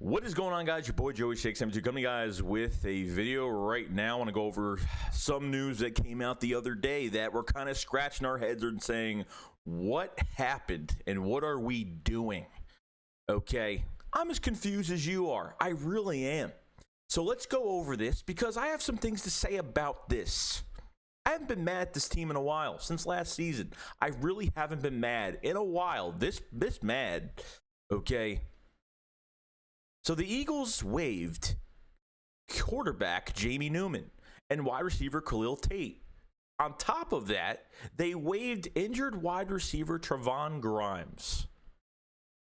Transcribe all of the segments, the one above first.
What is going on, guys? Your boy Joey Shake 72 coming to you guys with a video right now. I want to go over some news that came out the other day that we're kind of scratching our heads and saying, what happened and what are we doing? Okay, I'm as confused as you are. I really am. So let's go over this because I have some things to say about this. I haven't been mad at this team in a while, since last season. I really haven't been mad in a while. This mad, okay? So the Eagles waived quarterback Jamie Newman and wide receiver Khalil Tate. On top of that, they waived injured wide receiver Trevon Grimes.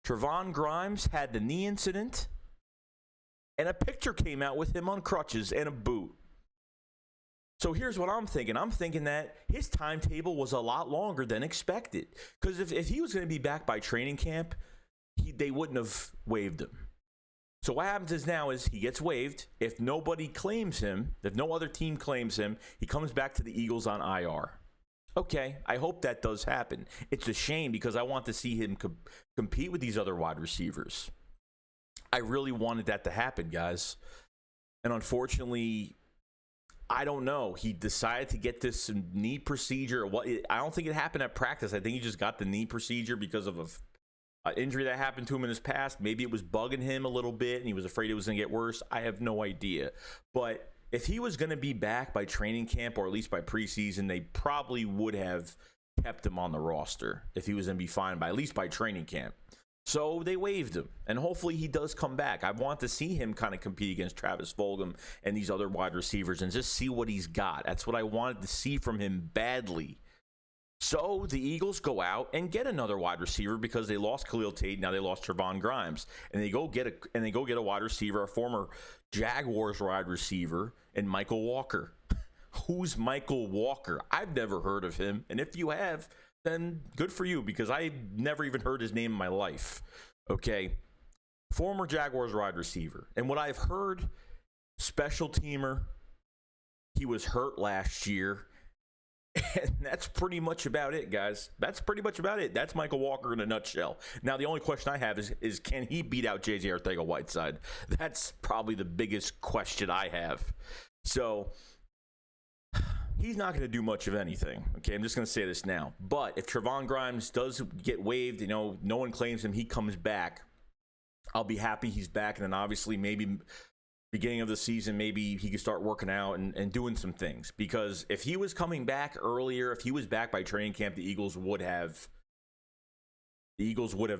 Trevon Grimes had the knee incident, and a picture came out with him on crutches and a boot. So here's what I'm thinking. I'm thinking that his timetable was a lot longer than expected. Because if he was going to be back by training camp, they wouldn't have waived him. So what happens is he gets waived. If nobody claims him, if no other team claims him, he comes back to the Eagles on IR. Okay, I hope that does happen. It's a shame because I want to see him compete with these other wide receivers. I really wanted that to happen, guys. And unfortunately, I don't know. He decided to get this knee procedure. I don't think it happened at practice. I think he just got the knee procedure because of an injury that happened to him in his past. Maybe it was bugging him a little bit and he was afraid it was going to get worse. I have no idea. But if he was going to be back by training camp or at least by preseason, they probably would have kept him on the roster if he was going to be fine by at least by training camp. So they waived him, and hopefully he does come back. I want to see him kind of compete against Travis Fulgham and these other wide receivers and just see what he's got. That's what I wanted to see from him badly. So the Eagles go out and get another wide receiver because they lost Khalil Tate. Now they lost Trevon Grimes, and they go get a wide receiver, a former Jaguars wide receiver, and Michael Walker. Who's Michael Walker? I've never heard of him, and if you have, then good for you because I never even heard his name in my life. Okay, former Jaguars wide receiver, and what I've heard, special teamer. He was hurt last year. And that's pretty much about it, guys. That's pretty much about it. That's Michael Walker in a nutshell. Now, the only question I have is can he beat out J.J. Arcega-Whiteside? That's probably the biggest question I have. So he's not going to do much of anything. Okay, I'm just going to say this now. But if Trevon Grimes does get waived, no one claims him, he comes back, I'll be happy he's back. And then obviously maybe beginning of the season, maybe he could start working out and doing some things. Because if he was coming back earlier, if he was back by training camp, the Eagles would have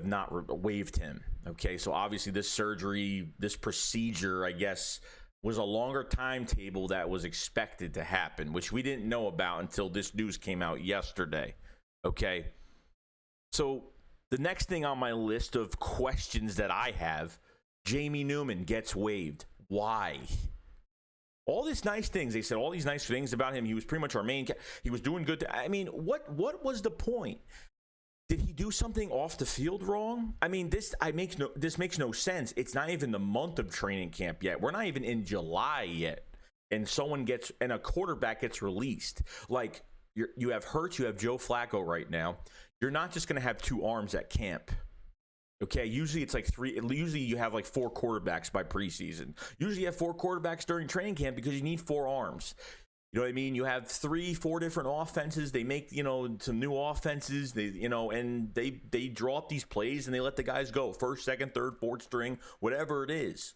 not waived him. Okay, so obviously this surgery, this procedure, I guess, was a longer timetable that was expected to happen, which we didn't know about until this news came out yesterday. Okay, so the next thing on my list of questions that I have, Jamie Newman gets waived. Why? All these nice things. They said all these nice things about him. He was pretty much our main. He was doing good. I mean, what was the point? Did he do something off the field wrong? I mean, this makes no sense. It's not even the month of training camp yet. We're not even in July yet, and a quarterback gets released. Like you have Hurts, you have Joe Flacco right now. You're not just going to have two arms at camp. Okay, usually it's like three. Usually you have like four quarterbacks by preseason. Usually you have four quarterbacks during training camp because you need four arms. You know what I mean? You have 3-4 different offenses. They make, some new offenses. And they draw up these plays and they let the guys go. First, second, third, fourth string, whatever it is.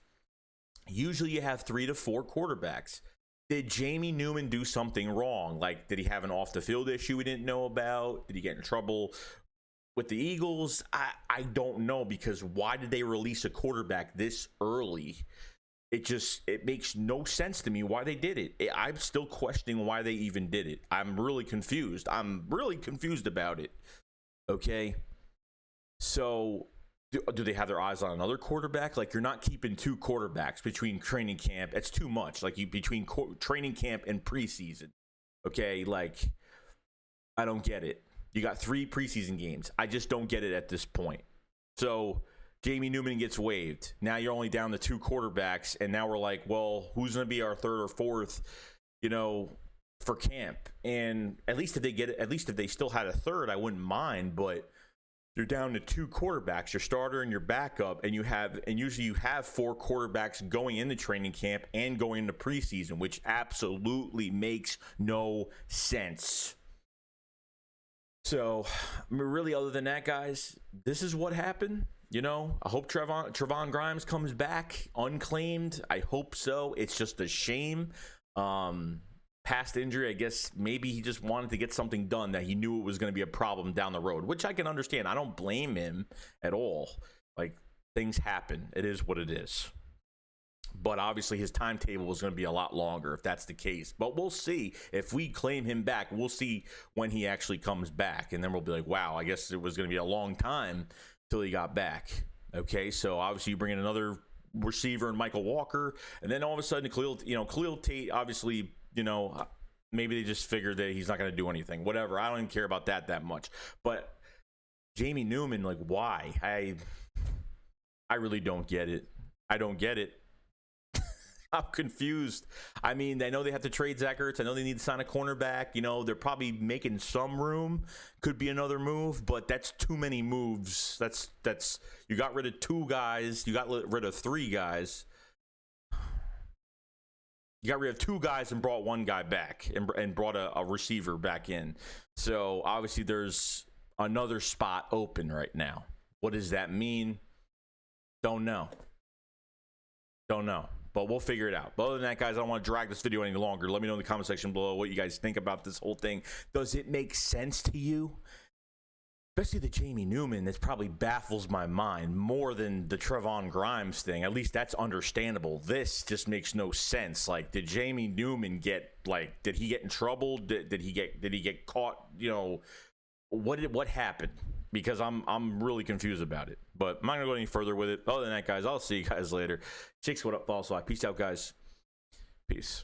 Usually you have 3 to 4 quarterbacks. Did Jamie Newman do something wrong? Like, did he have an off the field issue we didn't know about? Did he get in trouble with the Eagles? I don't know, because why did they release a quarterback this early? It makes no sense to me why they did it. I'm still questioning why they even did it. I'm really confused. About it. Okay. So do they have their eyes on another quarterback? Like, you're not keeping two quarterbacks between training camp. It's too much. Like, between training camp and preseason. Okay. Like, I don't get it. You got 3 preseason games. I just don't get it at this point. So Jamie Newman gets waived. Now you're only down to 2 quarterbacks, and now we're like, well, who's going to be our third or fourth, for camp? And at least if they still had a third, I wouldn't mind. But you're down to 2 quarterbacks, your starter and your backup, and usually you have 4 quarterbacks going into training camp and going into preseason, which absolutely makes no sense. So, I mean, really, other than that, guys, this is what happened. You know, I hope Trevon Grimes comes back unclaimed. I hope so. It's just a shame. Past injury, I guess maybe he just wanted to get something done that he knew it was going to be a problem down the road, which I can understand. I don't blame him at all. Like, things happen. It is what it is. But obviously his timetable is going to be a lot longer if that's the case. But we'll see. If we claim him back, we'll see when he actually comes back. And then we'll be like, wow, I guess it was going to be a long time till he got back. Okay, so obviously you bring in another receiver and Michael Walker. And then all of a sudden, Khalil Tate, obviously, maybe they just figured that he's not going to do anything. Whatever. I don't even care about that much. But Jamie Newman, like, why? I really don't get it. I don't get it. I'm confused. I mean, I know they have to trade Zach Ertz. I know they need to sign a cornerback. They're probably making some room. Could be another move, but that's too many moves. That's you got rid of 2 guys. You got rid of 3 guys. You got rid of 2 guys and brought 1 guy back and brought a receiver back in. So obviously there's another spot open right now. What does that mean? Don't know. But we'll figure it out. But other than that, guys, I don't want to drag this video any longer. Let me know in the comment section below what you guys think about this whole thing. Does it make sense to you? Especially the Jamie Newman, that probably baffles my mind more than the Trevon Grimes thing. At least that's understandable. This just makes no sense. Like, did Jamie Newman did he get in trouble? Did he get caught? What happened? Because I'm really confused about it. But I'm not gonna go any further with it. Other than that, guys, I'll see you guys later. Chicks, what up, false life. Peace out, guys. Peace.